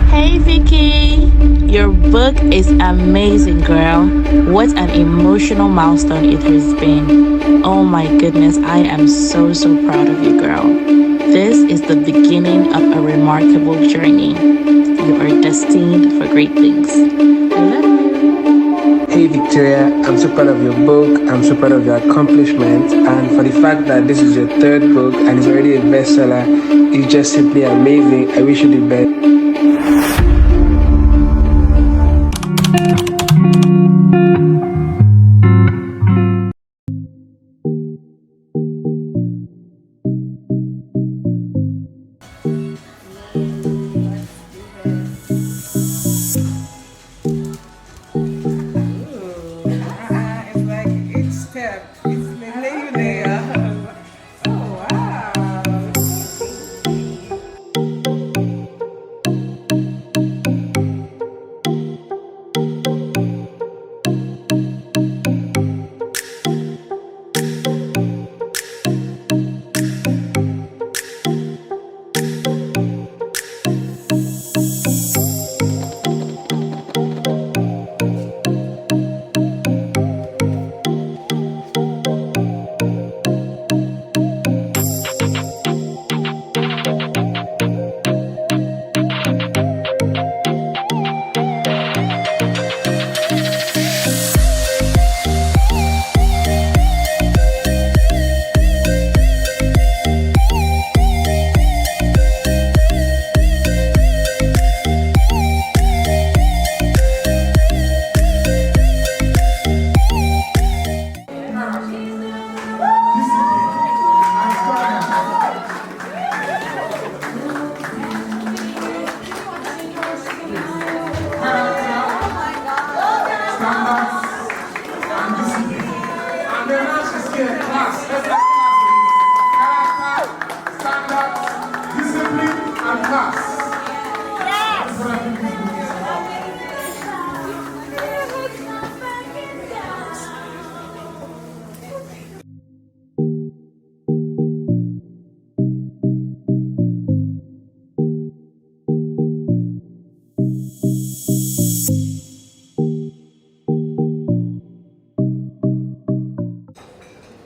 Hey Vicky, your book is amazing, girl. What an emotional milestone it has been. Oh my goodness, I am so proud of you, girl. This is the beginning of a remarkable journey. You are destined for great things. I love you. Hey Victoria, I'm so proud of your book. I'm so proud of your accomplishment, and for the fact that this is your third book and it's already a bestseller. It's just simply amazing. I wish you the best. It's like each step, it's the layer. Oh, wow.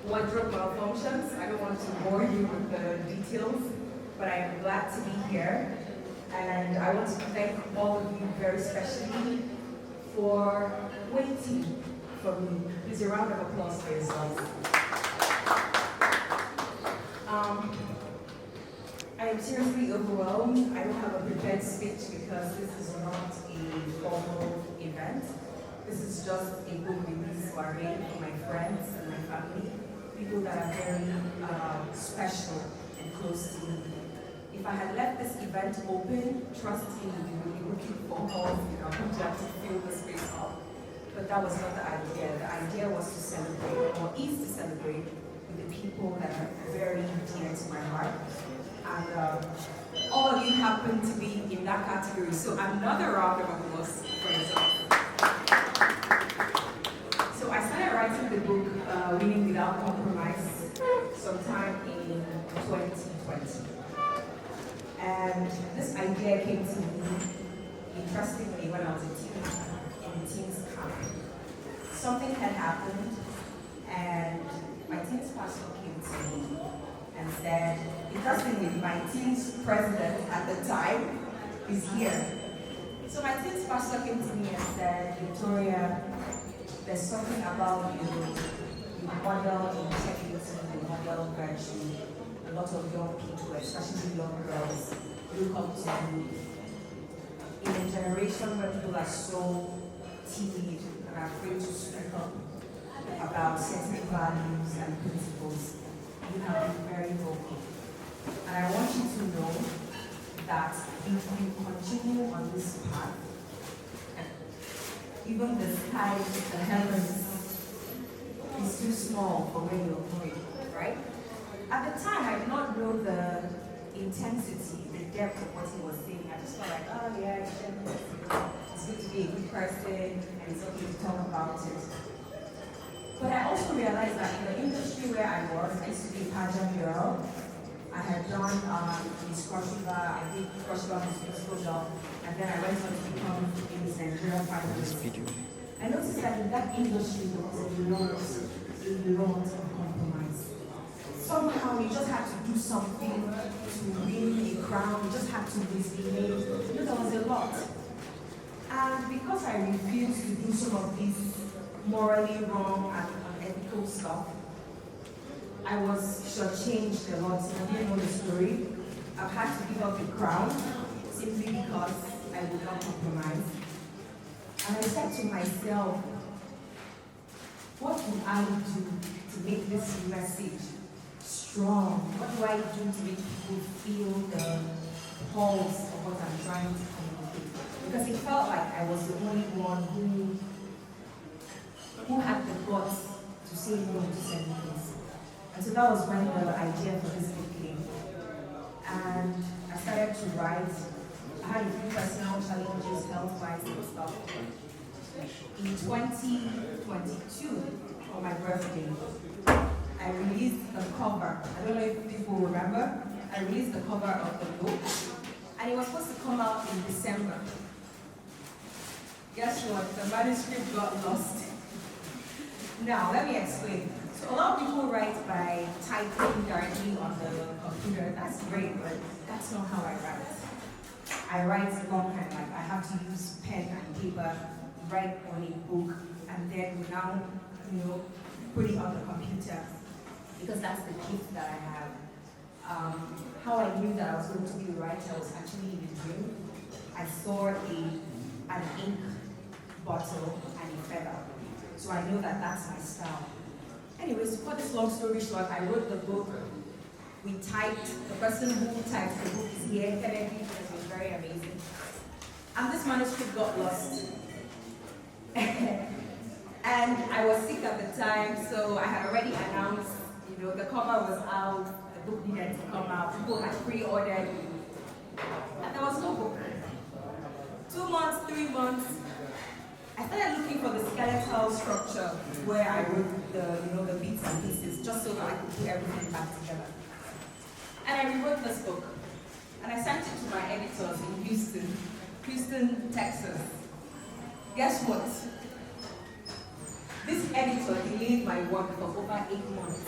Wardrobe malfunctions. I don't want to bore you with the details, but I am glad to be here. And I want to thank all of you very specially for waiting for me. Please a round of applause for yourselves. I am seriously overwhelmed. I don't have a prepared speech because this is not a formal event. This is just a book release soirée for my friends and my family, people that are very special and close to me. If I had left this event open, trust me, you would be looking for halls in Abuja to fill the space up. But that was not the idea. The idea was to celebrate, or is to celebrate, with the people that are very dear to my heart. And all of you happen to be in that category. So another round of applause for yourself. So I started writing the book, Winning Without Compromise, sometime in 2020. And this idea came to me, interestingly, when I was a teenager, in the teens camp. Something had happened, and my teens pastor came to me and said, interestingly, my teens president at the time is here. So my teens pastor came to me and said, Victoria, there's something about you. You model integrity, you model virtue. A lot of young people, especially young girls, look up to you. In a generation where people are so timid and are afraid to speak up about certain values and principles, you have been very vocal. And I want you to know that if you continue on this path, even the sky, the heavens, is too small for where you're going, right? At the time, I did not know the intensity, the depth of what he was saying. I just felt like, oh yeah, it's good to be a good person, and it's okay to talk about it. But I also realized that in the industry where I was, I used to be a pageant girl. I had done Miss Crossover, I did Crossover Miss Musical and then I went on to become a Miss Nigeria finalist. I noticed that in that industry there was a lot of compromise. Somehow you just had to do something to win a crown, you just had to misbehave. There was a lot. And because I refused to do some of these morally wrong and unethical stuff, I was shortchanged a lot. I didn't know the story. I've had to give up the crown simply because I would not compromise. And I said to myself, what would I do to make this message strong? What do I do to make people feel the pulse of what I'm trying to communicate? Because it felt like I was the only one who had the guts to say no to certain things. And so that was when the idea for this book came. And I started to write. I had a few personal challenges, health-wise and stuff. In 2022, for my birthday, I released the cover. I don't know if people remember. I released the cover of the book, and it was supposed to come out in December. Guess what? The manuscript got lost. Now, let me explain. So a lot of people write by typing directly on the computer. That's great, but that's not how I write. I write longhand, like I have to use pen and paper, write on a book, and then now, put it on the computer, because that's the gift that I have. How I knew that I was going to be a writer was actually in a dream. I saw an ink bottle and a feather. So I know that that's my style. Anyways, to cut this long story short, I wrote the book. We typed, the person who typed the book is here, Kennedy, it was very amazing. And this manuscript got lost. And I was sick at the time, so I had already announced, the cover was out, the book needed to come out, people had pre-ordered, and there was no book. 2 months, 3 months, I started looking for the skeletal structure where I wrote the bits and pieces, just so that I could put everything back together. And I rewrote this book, and I sent it to my editors in Houston, Texas. Guess what? This editor delayed my work for over 8 months.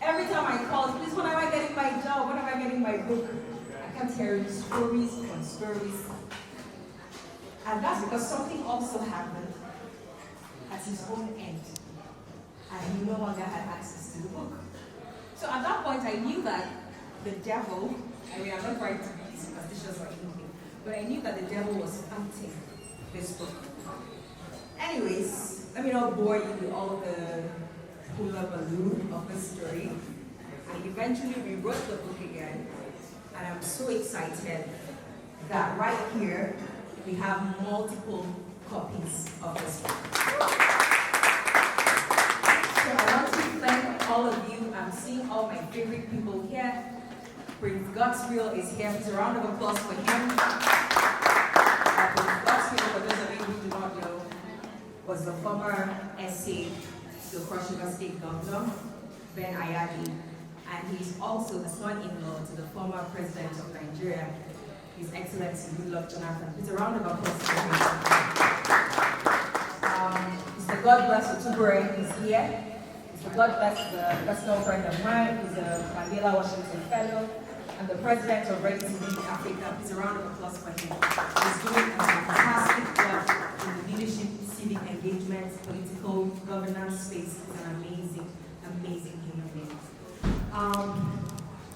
Every time I called, please, when am I getting my job? When am I getting my book? I kept hearing stories on stories. And that's because something also happened at his own end. And he no longer had access to the book. So at that point, I knew that the devil, I'm not trying to be superstitious or anything, but I knew that the devil was fighting this book. Anyways, let me not bore you with all the hula baloo of the story. I eventually rewrote the book again, and I'm so excited that right here we have multiple copies of this book. So I want to thank all of you. I'm seeing all my favorite people here. Prince Godswill is here. Please a round of applause for him. Prince Godswill, for those of you who do not know, was the former SA to Cross River State Governor, Ben Ayagi, and he's also the son-in-law to the former president of Nigeria, His Excellency Goodluck Jonathan. Please a round of applause for him. Mr. God bless Otubere is here. Mr. God bless the personal friend of mine, who's a Mandela Washington Fellow, and the president of Ready to Lead Africa. Please a round of applause for him. He's doing a fantastic job in the leadership, civic engagement, political governance space. He's an amazing, amazing human being.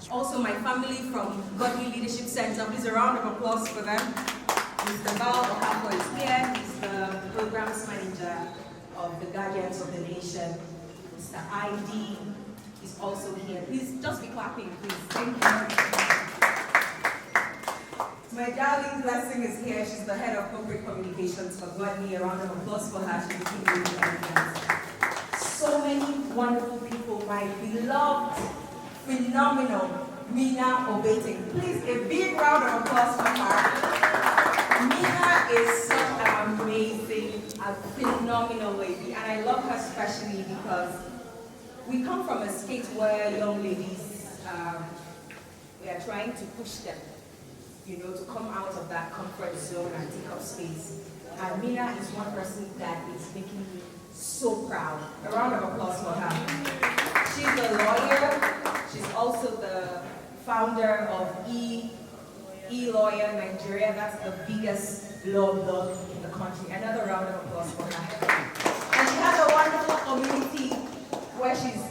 Also, my family from Godly Leadership Center. Please a round of applause for them. Mr. Val Okafor is here. He's the programs manager of the Guardians of the Nation. Mr. ID is also here. Please just be clapping, please. Thank you. My darling Blessing is here. She's the head of corporate communications for Godly. A round of applause for her. She's looking really elegant. So many wonderful people. My beloved, phenomenal Mina Obeting. Please, a big round of applause for her. Mina is such an amazing, a phenomenal lady, and I love her especially because we come from a state where young ladies, we are trying to push them, to come out of that comfort zone and take up space. And Mina is one person that is making me so proud. A round of applause for her. She's a lawyer. She's also the founder of E-Lawyer Nigeria. That's the biggest law blog in the country. Another round of applause for her. And she has a wonderful community where she's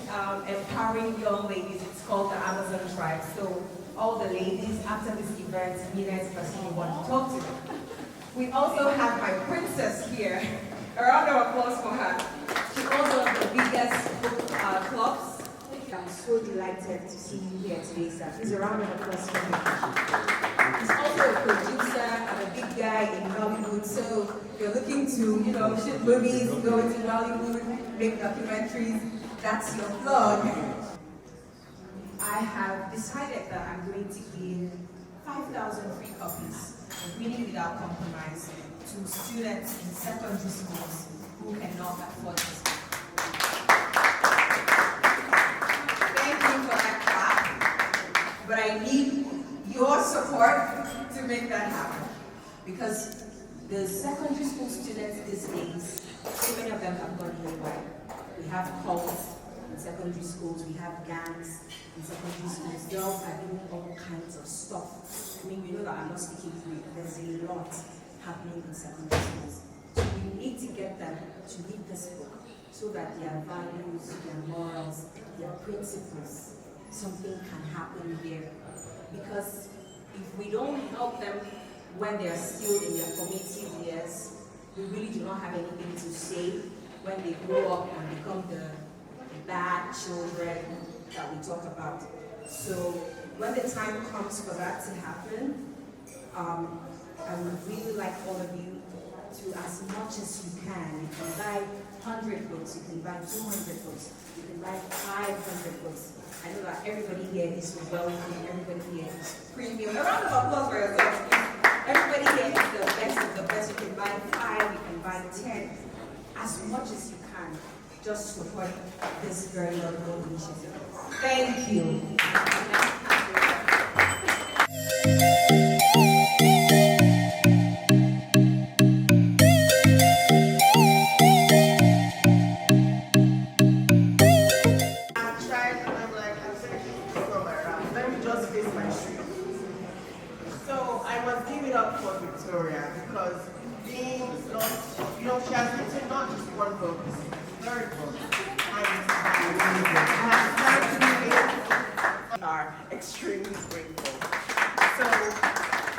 empowering young ladies. It's called the Amazon Tribe. So all the ladies, after this event, Mina is the person you want to talk to. We also have my princess here. A round of applause for her. She's also one of the biggest book clubs. I'm so delighted to see you here today, sir. Please, a round of applause for him. He's also a producer and a big guy in Hollywood. So if you're looking to, shoot movies, go into Hollywood, make documentaries, that's your plug. I have decided that I'm going to give 5,000 free copies of Reading Without Compromise to students in secondary schools who cannot afford this book. Thank you for that clap, but I need your support to make that happen. Because the secondary school students these days, so many of them have gone haywire. We have cults in secondary schools, we have gangs in secondary schools. Girls are doing all kinds of stuff. I mean, you know that I'm not speaking for you. There's a lot happening in secondary schools. So we need to get them to read this book so that their values, their morals, their principles, something can happen there. Because if we don't help them when they are still in their formative years, we really do not have anything to say when they grow up and become the bad children that we talk about. So when the time comes for that to happen, I would really like all of you to, as much as you can buy 100 books, you can buy 200 books, you can buy 500 books. I know that everybody here is wealthy, everybody here is premium. A round of applause for yourselves, please. Everybody here is the best of the best. You can buy 5, you can buy 10. As much as you can, just support this very lovely initiative. Thank you. For Victoria, because being lost, she has written not just one book, third book, and are extremely grateful. So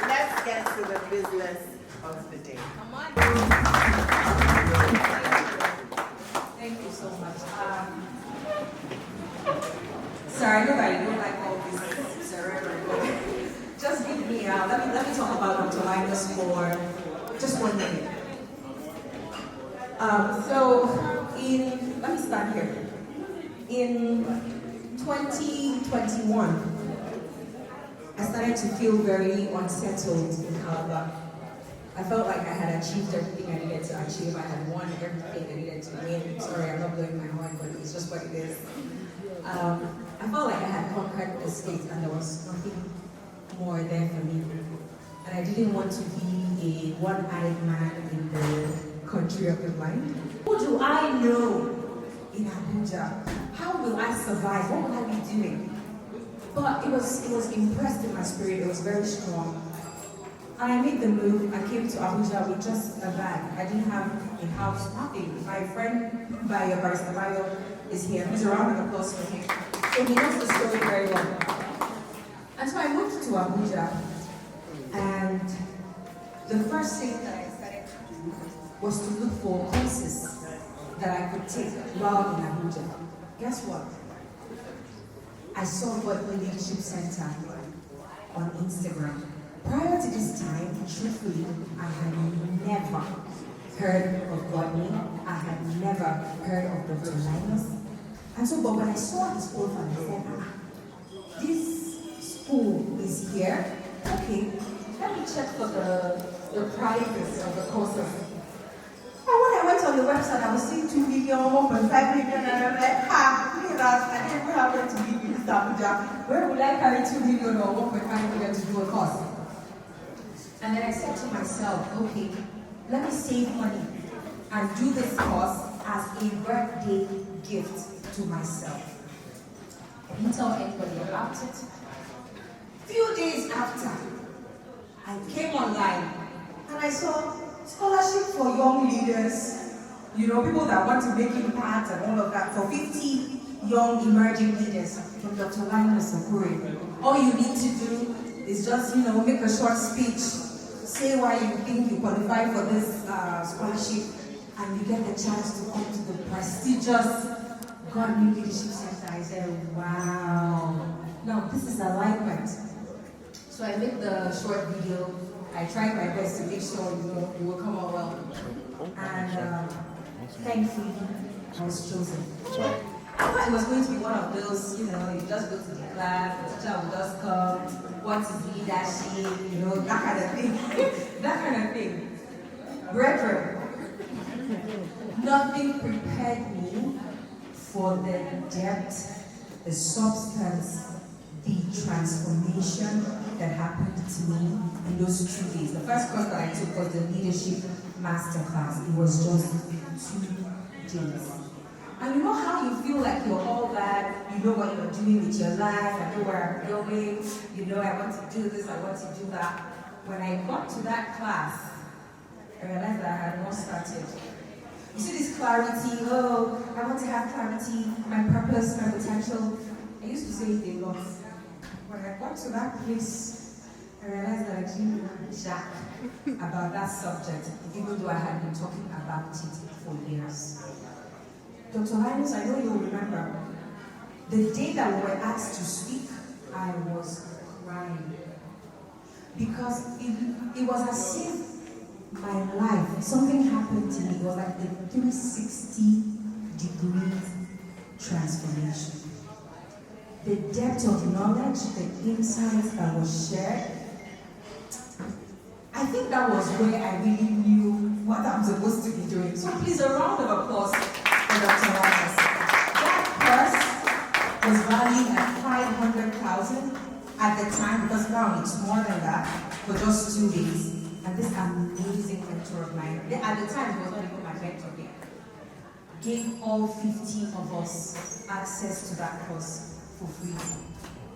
let's get to the business of the day. Come on. Thank you so much. Sorry, I know that you don't like all this cerebral, but just give me, let me talk about Dr. Linus for just 1 minute. Let me start here. In 2021, I started to feel very unsettled in Calabar. I felt like I had achieved everything I needed to achieve. I had won everything I needed to win. Sorry, I'm not blowing my horn, but it's just what it is. I felt like I had conquered the state and there was nothing more there for me. And I didn't want to be a one-eyed man in the country of the blind. Who do I know in Abuja? How will I survive? What will I be doing? But it was impressed in my spirit. It was very strong. And I made the move. I came to Abuja with just a bag. I didn't have a house, nothing. My friend Barrister Bayo is here. Please a round of applause for him. So he knows the story very well. And so I moved to Abuja, and the first thing that I started to do was to look for courses that I could take while in Abuja. Guess what? I saw Godly Leadership Center on Instagram. Prior to this time, truthfully, I had never heard of Godly. I had never heard of Dr. Linus. And so, but when I saw his profile, I said, this school is here. Okay, let me check for the prices of the courses. And when I went on the website, I was seeing 2 million, 1.5 million, and I'm like, look at that, I didn't even have to give you this Abuja. Where would I carry 2 million or 1.5 million to do a course? And then I said to myself, okay, let me save money and do this course as a birthday gift to myself. I didn't tell anybody about it. Few days after, I came online and I saw scholarship for young leaders, people that want to make impact and all of that, for 50 young emerging leaders from Dr. Linus Okure. All you need to do is just, make a short speech, say why you think you qualify for this scholarship, and you get the chance to come to the prestigious God New Leadership Center. I said, wow. Now, this is alignment. So I made the short video. I tried my best to make sure, it will come out well. And thankfully, I was chosen. I thought it was going to be one of those, you just go to the class, the teacher will just come, what is leadership, that kind of thing. That kind of thing. Brethren, nothing prepared me for the depth, the substance, the transformation that happened to me in those 2 days. The first course that I took was the Leadership Masterclass. It was just 2 days. And you know how you feel like you're all that, you know what you're doing with your life, I know where I'm going, I want to do this, I want to do that. When I got to that class, I realized that I had not started. You see this clarity, I want to have clarity, my purpose, my potential. I used to say it a lot. When I got to that place, I realized that I didn't know jack about that subject, even though I had been talking about it for years. Dr. Linus, I know you'll remember, the day that we were asked to speak, I was crying. Because it was as if my life, something happened to me. It was like a 360-degree transformation. The depth of knowledge, the insights that was shared, I think that was where I really knew what I'm supposed to be doing. So please, a round of applause for Dr. Linus. That course was valued at 500,000 at the time, because now it's more than that, for just 2 days. And this amazing mentor of mine, at the time he was not even my mentor yet, gave all 15 of us access to that course for free.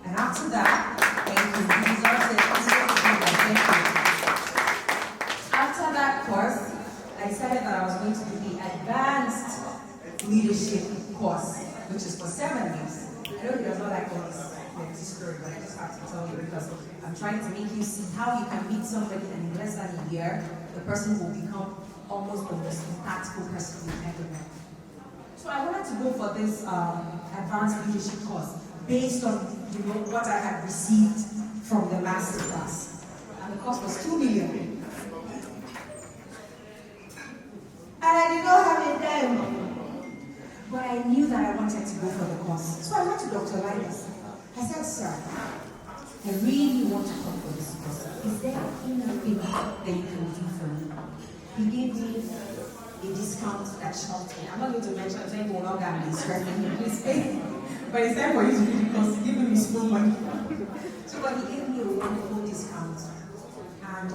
And after that, thank you. After that course, I decided that I was going to do the advanced leadership course, which is for 7 years. I know there's not like all this story, but I just have to tell you because I'm trying to make you see how you can meet somebody and in less than a year, the person will become almost the most impactful person you've ever met. So I wanted to go for this advanced leadership course based on what I had received from the masterclass. And the cost was 2 million. And I did not have a dime. But I knew that I wanted to go for the course. So I went to Dr. Linus. I said, sir, I really want to come for this course. Is there anything that you can do for me? He gave me a discount that shocked me. I'm not going to mention it, saying we're not going to be stressing him, please pay. But it's time for you to do the course, give him his full money. So but he gave me a wonderful discount. And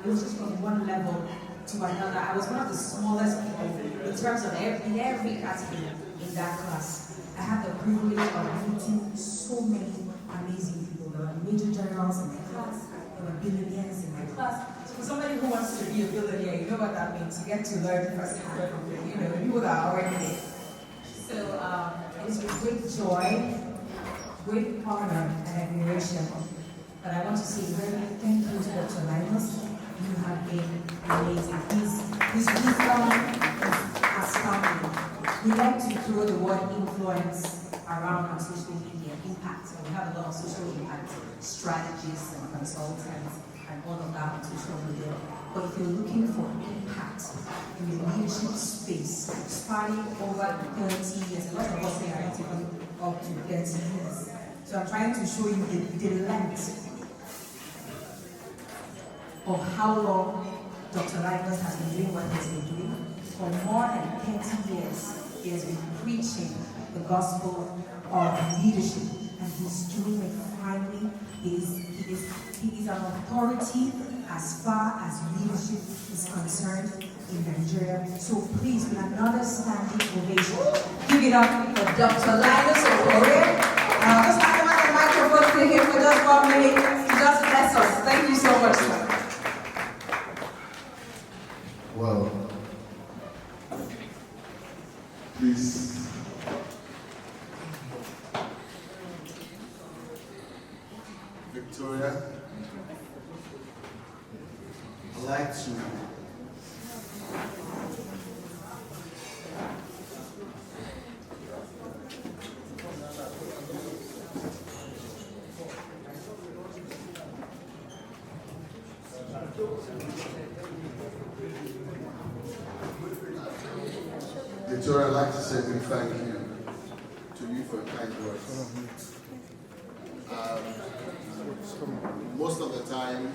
it was just from one level to another. I was one of the smallest people in terms of in every category in that class. I had the privilege of meeting so many amazing people. There were major generals in my class, there were billionaires in my class. So for somebody who wants to be a billionaire, you know what that means. You get to learn firsthand from the people that are already there. So it was with great joy, great honor and admiration that I want to say very thank you to Dr. Linus. You have been amazing. His wisdom is astounding. We like to throw the word influence around on social media, impact. And we have a lot of social impact strategists and consultants and all of that on social media. But if you're looking for impact in the leadership space, spanning over 30 years, a lot of us say are not even up to 30 years. So I'm trying to show you the length of how long Dr. Linus has been doing what he's been doing. For more than 30 years, he has been preaching the gospel of leadership and he's doing it finely. He is an authority as far as leadership is concerned in Nigeria. So please, with another standing ovation, give it up for Dr. Linus Okorie. Just hand him the microphone to him for just 1 minute to just bless us. Thank you so much, sir. Well, please. Victoria, I'd like to Victoria, I'd like to say a big thank you to you for your kind words. Most of the time,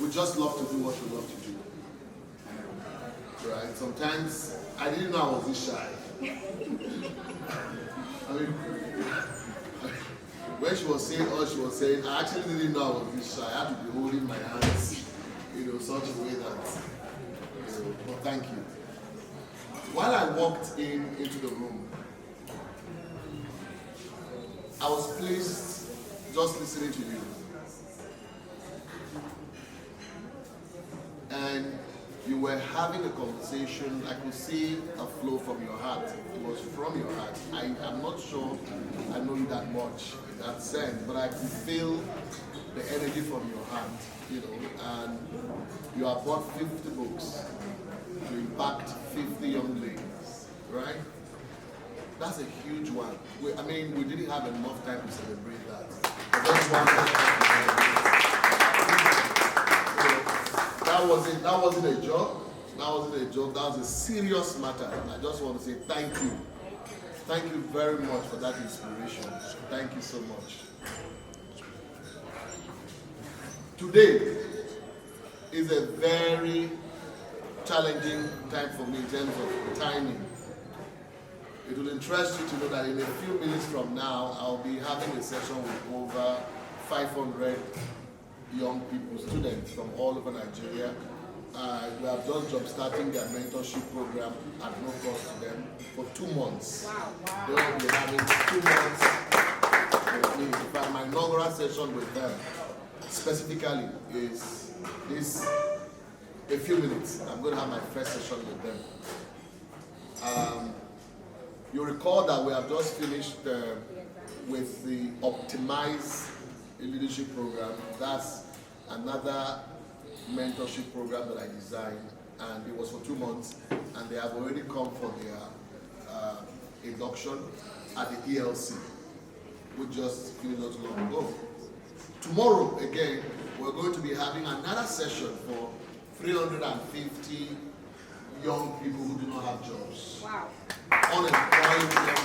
we just love to do what we love to do. Right? Sometimes I didn't know I was this shy. I mean, when she was saying all she was saying, I actually didn't know I was this shy. I had to be holding my hands, such a way that, but thank you. While I walked into the room, I was pleased just listening to you. And you were having a conversation. I could see a flow from your heart. It was from your heart. I'm not sure I know you that much in that sense, but I could feel the energy from your heart, and you have bought 50 books to impact 50 young ladies, right? That's a huge one. We didn't have enough time to celebrate that. But that's one that wasn't a joke. That wasn't a joke. That was a serious matter. I just want to say thank you. Thank you very much for that inspiration. Thank you so much. Today is a very challenging time for me in terms of timing. It will interest you to know that in a few minutes from now, I'll be having a session with over 500 young people, students from all over Nigeria. We have just jump-starting their mentorship program at no cost to them for 2 months. Wow. They will be having 2 months with me. In fact, my inaugural session with them specifically is a few minutes. I'm going to have my first session with them. You recall that we have just finished with the Optimize Leadership Program. That's another mentorship program that I designed, and it was for 2 months, and they have already come for their induction at the ELC, which just finished not too long ago. Tomorrow, again, we're going to be having another session for 350 young people who do not have jobs. Wow. Unemployed young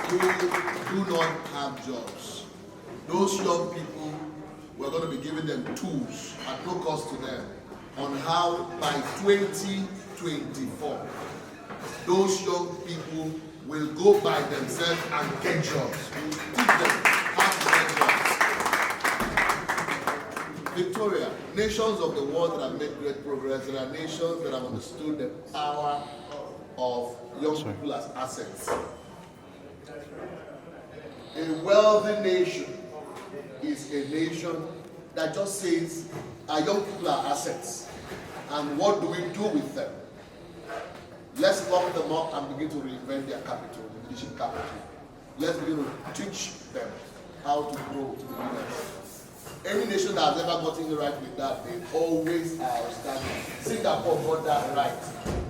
people who do not have jobs. Those young people, we're going to be giving them tools at no cost to them on how by 2024, those young people will go by themselves and get jobs. We'll teach them how to get jobs. Victoria, nations of the world that have made great progress, there are nations that have understood the power of young people as assets. A wealthy nation is a nation that just says our young people are assets, and what do we do with them? Let's lock them up and begin to reinvent their capital, the leadership capital. Let's begin to teach them how to grow to be leaders. Any nation that has ever gotten it right with that, they always are outstanding. Singapore got that right.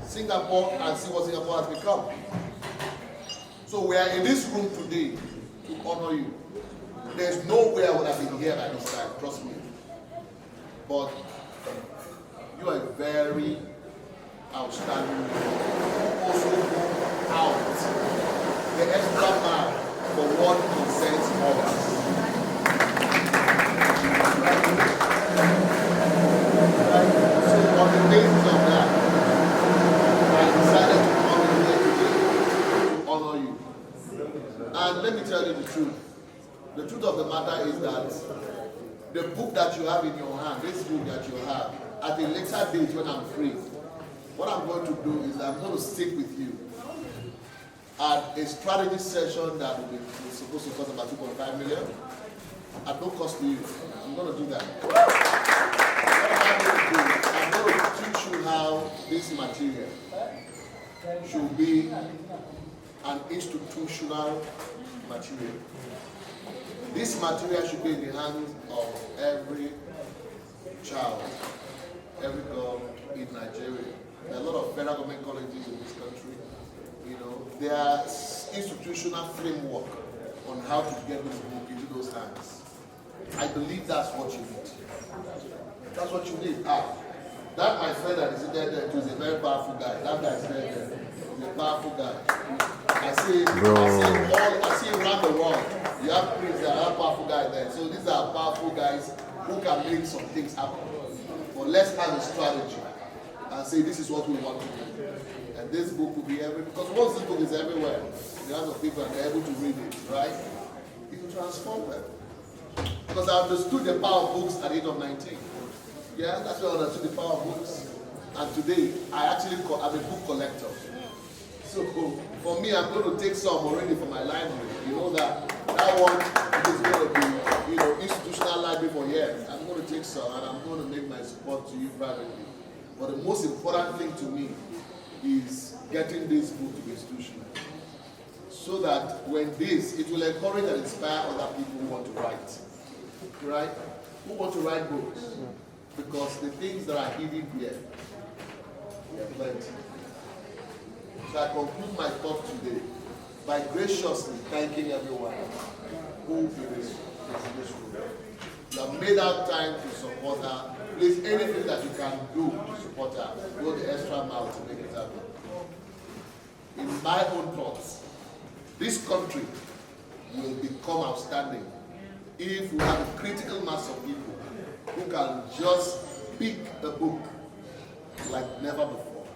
Singapore, and see what Singapore has become. So we are in this room today to honor you. There's no way I would have been here by this time, trust me. But you are very outstanding. Also go out the extra mile for what concerns others. So on the basis of that, I decided The truth of the matter is that the book that you have in your hand, this book that you have, at a later date when I'm free, what I'm going to do is I'm going to sit with you at a strategy session that will be supposed to cost about 2.5 million at no cost to you. I'm going to do that. I'm going to teach you how this material should be an institutional material. This material should be in the hands of every child, every girl in Nigeria. There are a lot of federal government colleges in this country. You know, there's institutional framework on how to get this book into those hands. I believe that's what you need. That's what you need. That my friend that is there is a very powerful guy. That guy is there. He's a powerful guy. I see around the world. You have priests that are powerful guys there. So these are powerful guys who can make some things happen. But let's have a strategy and say this is what we want to do. And this book will be everywhere. Because once this book is everywhere, the hands of people are able to read it, right? It will transform them. Because I understood the power of books at the age of 19. Yeah, that's why I understood the power of books. And today, I'm a book collector. So for me, I'm going to take some already from my library. You know that one is going to be, institutional library for years. I'm going to take some and I'm going to make my support to you privately. But the most important thing to me is getting this book to be institutional. So that when it will encourage and inspire other people who want to write. Right? Who want to write books? Because the things that are hidden here, they are plenty. So I conclude my talk today by graciously thanking everyone who is in this room. You have made out time to support her. Please, anything that you can do to support her, go the extra mile to make it happen. In my own thoughts, this country will become outstanding if we have a critical mass of people who can just pick a book like never before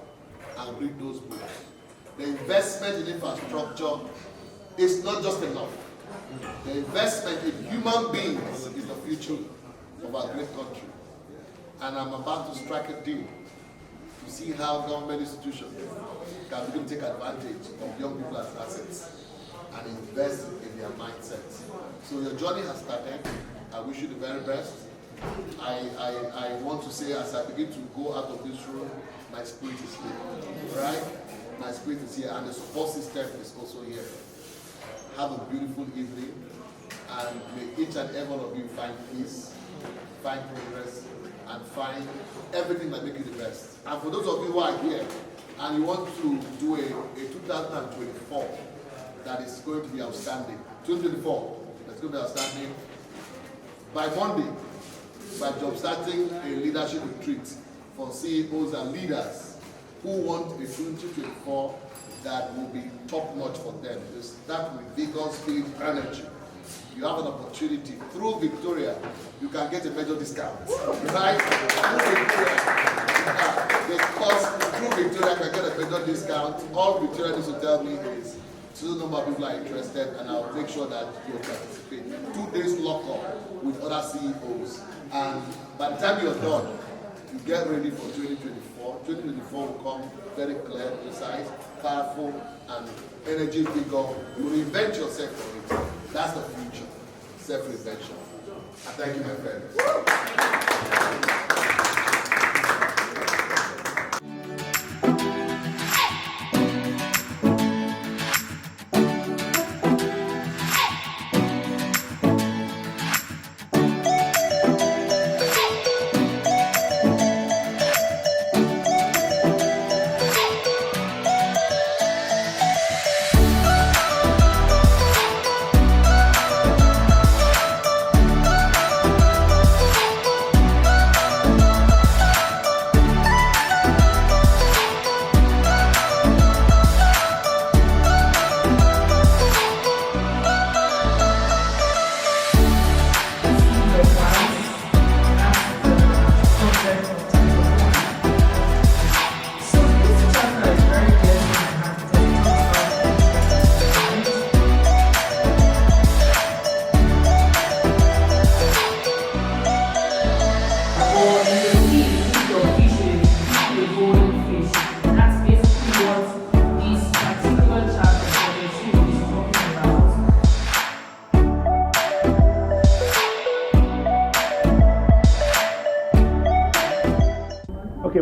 and read those books. The investment in infrastructure is not just enough. The investment in human beings is the future of our great country. And I'm about to strike a deal to see how government institutions can begin to take advantage of young people as assets and invest in their mindsets. So your journey has started. I wish you the very best. I want to say, as I begin to go out of this room, my spirit is here. Right? My spirit is here, and the support system is also here. Have a beautiful evening, and may each and every one of you find peace, find progress, and find everything that makes you the best. And for those of you who are here, and you want to do a 2024 that is going to be outstanding, 2024 that's going to be outstanding, by Monday, by job starting a leadership retreat for CEOs and leaders who want a 2024 that will be top-notch for them. You start with vigor, speed, energy. You have an opportunity. Through Victoria, you can get a major discount. Right? Because through Victoria, you can get a major discount. All Victoria needs to tell me is, so the number of people are interested, and I'll make sure that you participate. 2 days lock-up with other CEOs. And by the time you're done, you get ready for 2024. 2024 will come very clear, precise, powerful, and energy vigor. You will invent yourself for it. That's the future. Self-invention. I thank you, my friends.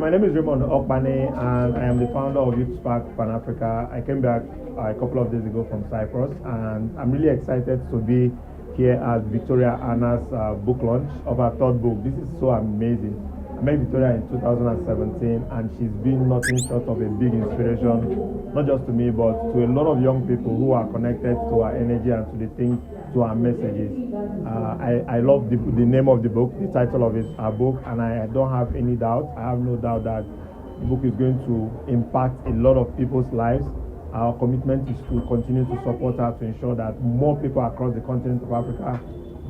my name is Raymond Okpane, and I am the founder of Youth Spark Pan Africa. I came back a couple of days ago from Cyprus, and I'm really excited to be here at Victoria Anna's book launch of her third book. This is so amazing. I met Victoria in 2017, and she's been nothing short of a big inspiration, not just to me, but to a lot of young people who are connected to her energy and to the things, to her messages. I love the name of the book, the title of her book, and I don't have any doubt. I have no doubt that the book is going to impact a lot of people's lives. Our commitment is to continue to support her to ensure that more people across the continent of Africa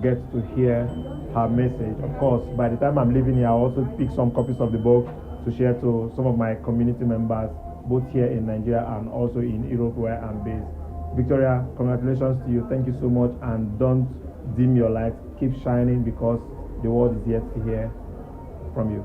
get to hear her message. Of course, by the time I'm leaving here, I'll also pick some copies of the book to share to some of my community members, both here in Nigeria and also in Europe where I'm based. Victoria, congratulations to you. Thank you so much, and don't dim your light. Keep shining, because the world is yet to hear from you.